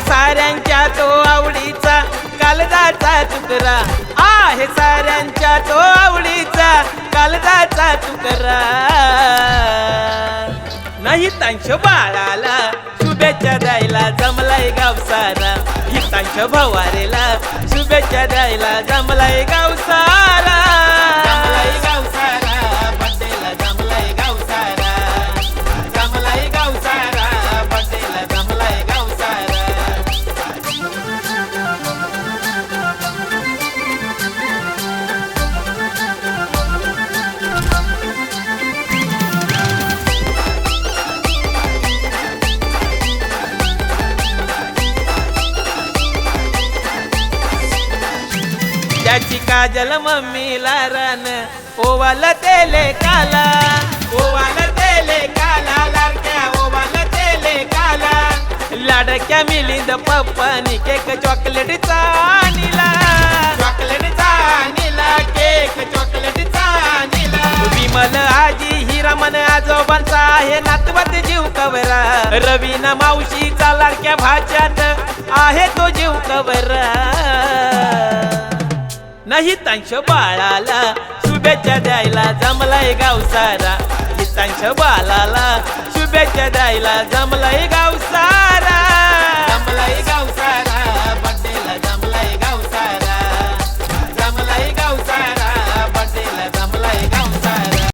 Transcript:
आहे साऱ्यांच्या तो आवडीचा कालदाचा तुकडा, आहे साऱ्यांच्या तो आवडीचा कालदाचा तुकडा. नाही तांश बाळाला शुभेच्छा द्यायला जमलाय गाव सारा, हितांश भवारेला शुभेच्छा द्यायला जमलाय गाव सारा. जमलाय गाव सारा बड्डेला, जमलाय गाव सारा, जमलाय गाव सारा बड्डेला, जमलाय गाव सारा. त्याची काजल मम्मीला रान ओवाल तेले काला, ओवाल तेले काला, लाडक्या ओवाल तेले काला. लाडक्या मिलिंद पप्पानी केक चॉकलेटचा आणला, चॉकलेटचा आणला, केक चॉकलेटचा आणला. विमल आजी हिरामन आजोबांचा आहे नातवत जीव कवरा, रवीना मावशीचा लाडक्या भाच्यात आहे तो जीव कवरा. नाही तांश बाळाला शुभेच्छा द्यायला जमलाय गाव सारा, हितांश बाळाला शुभेच्छा द्यायला जमलाय गाव सारा.